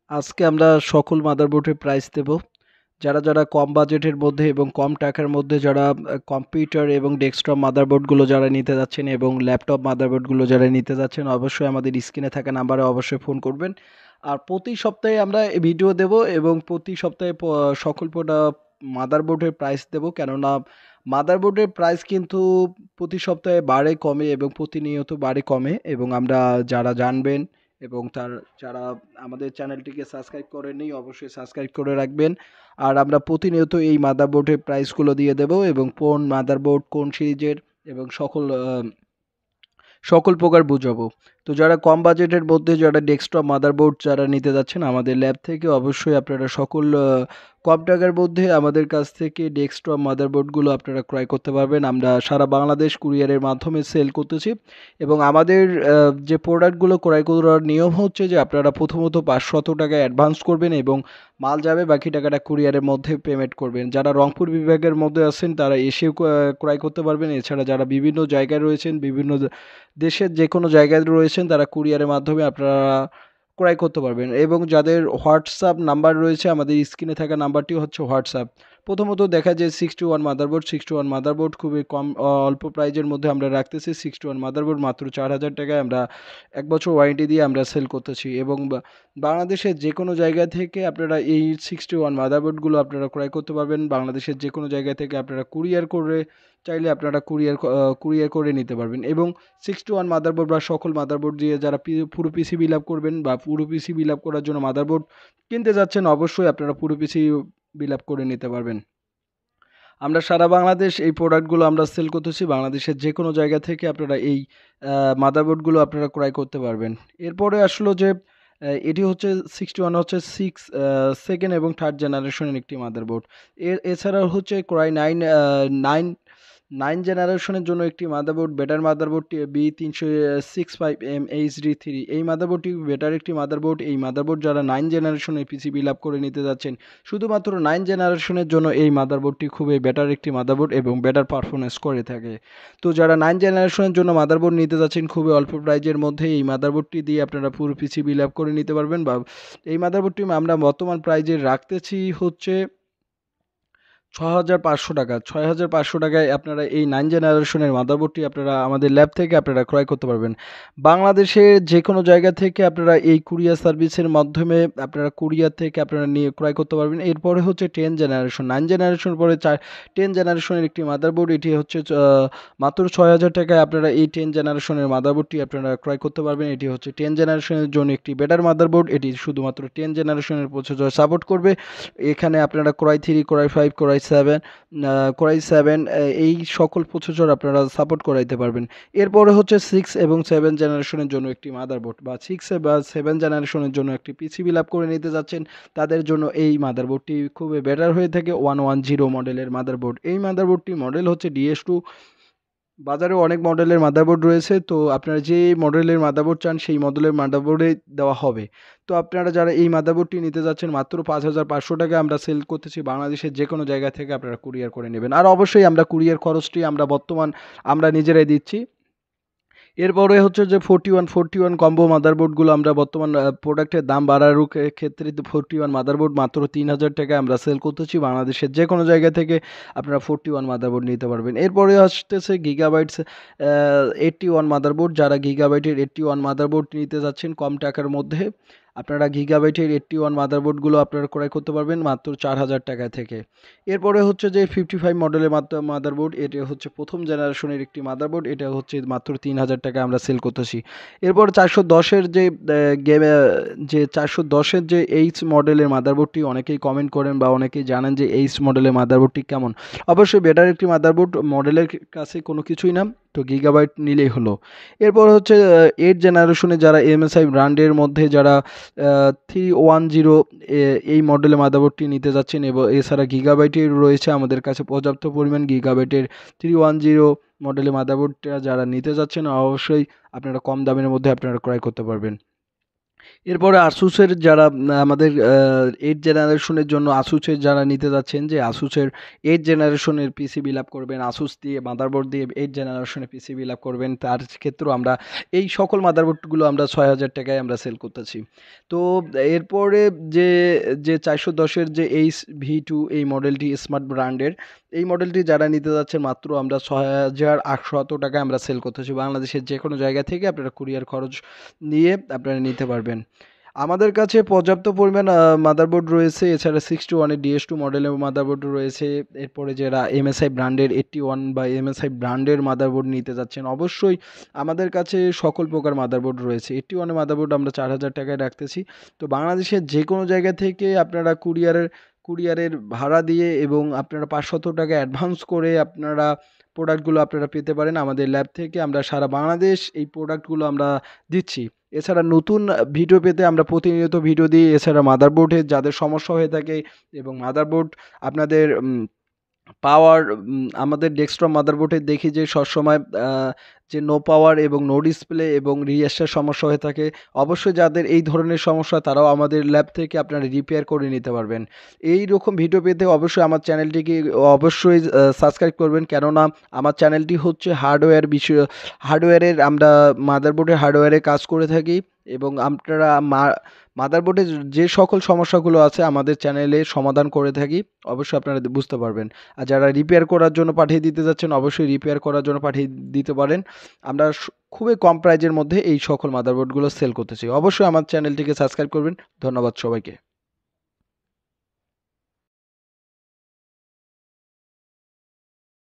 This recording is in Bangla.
আজকে আমরা সকল মাদারবোর্ডের প্রাইস দেব। যারা কম বাজেটের মধ্যে এবং কম টাকার মধ্যে যারা কম্পিউটার এবং ডেস্কটপ মাদারবোর্ডগুলো যারা নিতে যাচ্ছেন এবং ল্যাপটপ মাদারবোর্ডগুলো যারা নিতে যাচ্ছেন অবশ্যই আমাদের স্ক্রিনে থাকা নাম্বারে অবশ্যই ফোন করবেন। আর প্রতি সপ্তাহে আমরা ভিডিও দেব এবং প্রতি সপ্তাহে সকল মাদারবোর্ডের প্রাইস দেব, কেননা মাদারবোর্ডের প্রাইস কিন্তু প্রতি সপ্তাহে বাড়ে কমে এবং প্রতিনিয়ত বাড়ে কমে, এবং আমরা যারা জানবেন এবং যারা আমাদের চ্যানেলটিকে সাবস্ক্রাইব করেননি অবশ্যই সাবস্ক্রাইব করে রাখবেন। আর আমরা প্রতিনিয়ত এই মাদারবোর্ডের প্রাইসগুলো দিয়ে দেব এবং কোন মাদারবোর্ড কোন সিরিজের এবং সকল প্রকার বুঝাবো। তো যারা কম বাজেটের মধ্যে যারা ডেস্কটপ মাদারবোর্ড যারা নিতে যাচ্ছেন আমাদের ল্যাব থেকে অবশ্যই আপনারা সকল কম টাকার মধ্যে আমাদের কাছ থেকে ডেস্কটপ মাদারবোর্ডগুলো আপনারা ক্রয় করতে পারবেন। আমরা সারা বাংলাদেশ কুরিয়ারের মাধ্যমে সেল করতেছি এবং আমাদের যে প্রোডাক্টগুলো ক্রয় করার নিয়ম হচ্ছে যে আপনারা প্রথমত 500 টাকা অ্যাডভান্স করবেন এবং মাল যাবে, বাকি টাকাটা কুরিয়ারের মধ্যে পেমেন্ট করবেন। যারা রংপুর বিভাগের মধ্যে আছেন তারা এসেও ক্রয় করতে পারবেন। এছাড়া যারা বিভিন্ন জায়গায় রয়েছেন, বিভিন্ন দেশের যে কোনো জায়গায় রয়েছেন তারা কুরিয়ারের মাধ্যমে আপনারা ক্রয় করতে পারবেন। এবং যাদের হোয়াটসঅ্যাপ নাম্বার রয়েছে, আমাদের স্ক্রিনে থাকা নাম্বারটি হচ্ছে হোয়াটসঅ্যাপ। প্রথমত দেখা যায় 61 মাদারবোর্ড খুবই কম অল্প প্রাইজের মধ্যে আমরা রাখতেছি। 61 মাদারবোর্ড মাত্র 4000 টাকায় আমরা 1 বছর ওয়ারেন্টি দিয়ে আমরা সেল করতেছি এবং বাংলাদেশের যে কোনো জায়গা থেকে আপনারা এই 61 মাদারবোর্ডগুলো আপনারা ক্রয় করতে পারবেন। বাংলাদেশের যে কোনো জায়গা থেকে আপনারা কুরিয়ার করে চাইলে আপনারা কুরিয়ার করে নিতে পারবেন। এবং 61 মাদারবোর্ড বা সকল মাদারবোর্ড দিয়ে যারা পুরো পিসি বিল আপ করবেন বা পুরো পিসি বিল আপ করার জন্য মাদারবোর্ড কিনতে যাচ্ছেন অবশ্যই আপনারা পুরো পিসি বিল আপ করে নিতে পারবেন। আমরা সারা বাংলাদেশ এই প্রোডাক্টগুলো আমরা সেল করতেছি। বাংলাদেশের যে কোনো জায়গা থেকে আপনারা এই মাদারবোর্ডগুলো আপনারা ক্রয় করতে পারবেন। এরপরে আসলো যে এটি হচ্ছে 61 হচ্ছে সেকেন্ড এবং থার্ড জেনারেশনের একটি মাদারবোর্ড। এছাড়াও হচ্ছে ক্রাই নাইন জেনারেশনের জন্য একটি মাদারবোর্ড, বেটার মাদারবোর্ডটি B365M HD3। এই মাদারবোর্ডটি বেটার একটি মাদারবোর্ড। এই মাদারবোর্ড যারা 9 জেনারেশনের পিসি বিল আপ করে নিতে যাচ্ছেন শুধুমাত্র 9 জেনারেশনের জন্য এই মাদারবোর্ডটি খুবই বেটার একটি মাদারবোর্ড এবং বেটার পারফরমেন্স করে থাকে। তো যারা 9 জেনারেশনের জন্য মাদারবোর্ড নিতে যাচ্ছেন খুবই অল্প প্রাইজের মধ্যে এই মাদারবোর্ডটি দিয়ে আপনারা পুরো পিসি বিল আপ করে নিতে পারবেন। বা এই মাদারবোর্ডটি আমরা বর্তমান প্রাইজে রাখতেছি হচ্ছে 6500 টাকা। 6500 টাকায় আপনারা এই 9 জেনারেশনের মাদারবোর্ডটি আপনারা আমাদের ল্যাব থেকে আপনারা ক্রয় করতে পারবেন। বাংলাদেশের যে কোনো জায়গা থেকে আপনারা এই কুরিয়ার সার্ভিসের মাধ্যমে আপনারা কুরিয়ার থেকে আপনারা নিয়ে ক্রয় করতে পারবেন। এরপরে হচ্ছে 10 জেনারেশন। 9 জেনারেশন পরে 10 জেনারেশনের একটি মাদারবোর্ড, এটি হচ্ছে মাত্র 6000 টাকায় আপনারা এই 10 জেনারেশনের মাদারবোর্ডটি আপনারা ক্রয় করতে পারবেন। এটি হচ্ছে 10 জেনারেশনের জন্য একটি বেটার মাদারবোর্ড। এটি শুধুমাত্র 10 জেনারেশনের প্রসেসর সাপোর্ট করবে। এখানে আপনারা কোরাই 3, কোরাই 5, কোরাই 7 এই সকল প্রসেসর আপনারা সাপোর্ট করাইতে পারবেন। এরপরে হচ্ছে 6 এবং 7 জেনারেশনের জন্য একটি মাদারবোর্ড, বা 6 বা 7 জেনারেশনের জন্য একটি পিসি বিল আপ করে নিতে যাচ্ছেন তাদের জন্য এই মাদারবোর্ডটি খুবই বেটার হয়ে থাকে। 110 মডেলের মাদারবোর্ড। এই মাদারবোর্ডটি মডেল হচ্ছে DS2। বাজারে অনেক মডেলের মাদারবোর্ড রয়েছে, তো আপনারা যে মডেলের মাদারবোর্ড চান সেই মডেলের মাদারবোর্ডে দেওয়া হবে। তো আপনারা যারা এই মাদারবোর্ডটি নিতে যাচ্ছেন মাত্র 5500 টাকায় আমরা সেল করতেছি। বাংলাদেশের যে কোনো জায়গা থেকে আপনারা কুরিয়ার করে নেবেন। আর অবশ্যই আমরা কুরিয়ার খরচটি আমরা নিজেরাই দিচ্ছি। এরপরে হচ্ছে যে 41 কম্বো মাদারবোর্ডগুলো আমরা বর্তমান প্রোডাক্টের দাম বাড়ার ক্ষেত্রে 41 মাদারবোর্ড মাত্র 3000 টাকায় আমরা সেল করতেছি। বাংলাদেশের যে কোনো জায়গা থেকে আপনারা 41 মাদারবোর্ড নিতে পারবেন। এরপরে আসতেছে গিগাবাইটস 81 মাদারবোর্ড। যারা গিগাবাইটের 81 মাদারবোর্ড নিতে যাচ্ছেন কম টাকার মধ্যে, আপনারা গিগাবাইটের 81 মাদারবোর্ডগুলো আপনারা ক্রয় করতে পারবেন মাত্র 4000 টাকা থেকে। এরপরে হচ্ছে যে 55 মডেলের মাদারবোর্ড, এটা হচ্ছে প্রথম জেনারেশনের একটি মাদারবোর্ড। এটা হচ্ছে মাত্র 3000 টাকা আমরা সেল করতেছি। এরপর 410-এর যে 410-এর যে এইচ মডেলের মাদারবোর্ডটি অনেকেই কমেন্ট করেন বা অনেকেই জানেন যে এইচ মডেলের মাদারবোর্ডটি কেমন। অবশ্যই বেটার একটি মাদারবোর্ড, মডেলের কাছে কোনো কিছুই না, তো গিগাবাইট নিলেই হলো। এরপর হচ্ছে 8 জেনারেশনে যারা MSI ব্র্যান্ডের মধ্যে যারা 310 এই মডেলের মাদারবোর্ডটি নিতে যাচ্ছেন, এবং এছাড়া গিগাবাইটের রয়েছে আমাদের কাছে পর্যাপ্ত পরিমাণ। গিগাবাইটের 310 মডেলের মাদারবোর্ডটা যারা নিতে যাচ্ছেন অবশ্যই আপনারা কম দামের মধ্যে আপনারা ক্রয় করতে পারবেন। এরপরে আসুসের যারা আমাদের 8 জেনারেশনের জন্য আসুসের যারা নিতে যাচ্ছেন যে আসুসের 8 জেনারেশনের পিসি বিল্ড আপ করবেন, আসুস দিয়ে মাদারবোর্ড দিয়ে 8 জেনারেশনের পিসি বিল্ড আপ করবেন, তার ক্ষেত্রেও আমরা এই সকল মাদারবোর্ডগুলো আমরা ৬,০০০ টাকায় আমরা সেল করতেছি। তো এরপরে যে যে 410-এর যে এইচ ভি টু এই মডেলটি স্মার্ট ব্র্যান্ডের, এই মডেলটি যারা নিতে যাচ্ছেন মাত্র আমরা ৬,৮০০ টাকায় আমরা সেল করতেছি। বাংলাদেশের যে কোনো জায়গা থেকে আপনারা কুরিয়ার খরচ নিয়ে আপনারা নিতে পারবেন। আমাদের কাছে পর্যাপ্ত পরিমাণ মাদারবোর্ড রয়েছে। এছাড়া 61-এর DS2 মডেলের মাদারবোর্ড রয়েছে। এরপরে যারা MSI ব্র্যান্ডের 81 বা MSI ব্র্যান্ডের মাদারবোর্ড নিতে যাচ্ছেন, অবশ্যই আমাদের কাছে সকল প্রকার মাদারবোর্ড রয়েছে। 81-এর মাদারবোর্ড আমরা 4,০০০ টাকায় রাখতেছি। তো বাংলাদেশের যে কোনো জায়গা থেকে আপনারা কুরিয়ারের ভাড়া দিয়ে এবং আপনারা ৫০০ টাকা অ্যাডভান্স করে আপনারা প্রোডাক্টগুলো আপনারা পেতে পারেন আমাদের ল্যাব থেকে। আমরা সারা বাংলাদেশ এই প্রোডাক্টগুলো আমরা দিচ্ছি। এছাড়া নতুন ভিডিও পেতে আমরা প্রতিনিয়ত ভিডিও দিই। এছাড়া মাদারবোর্ডে যাদের সমস্যা হয়ে থাকে এবং মাদারবোর্ড আপনাদের পাওয়ার আমাদের ডেস্কটপ মাদারবোর্ডে দেখি যে সবসময় যে নো পাওয়ার এবং নো ডিসপ্লে এবং রিঅ্যাস্টার সমস্যা হয়ে থাকে। অবশ্যই যাদের এই ধরনের সমস্যা তারাও আমাদের ল্যাব থেকে আপনারা রিপেয়ার করে নিতে পারবেন। এই রকম ভিডিও পেতে অবশ্যই আমার চ্যানেলটিকে অবশ্যই সাবস্ক্রাইব করবেন, কেননা আমার চ্যানেলটি হচ্ছে হার্ডওয়্যারের, আমরা মাদারবোর্ডের হার্ডওয়্যারে কাজ করে থাকি এবং আপনারা মাদারবোর্ডে যে সকল সমস্যাগুলো আছে আমাদের চ্যানেলে সমাধান করে থাকি। অবশ্যই আপনারা বুঝতে পারবেন। আর যারা রিপেয়ার করার জন্য পাঠিয়ে দিতে যাচ্ছেন অবশ্যই রিপেয়ার করার জন্য পাঠিয়ে দিতে পারেন। আমরা খুবই কম প্রাইজের মধ্যে এই সকল মাদারবোর্ডগুলো সেল করতেছি। অবশ্যই আমার চ্যানেলটিকে সাবস্ক্রাইব করবেন। ধন্যবাদ সবাইকে।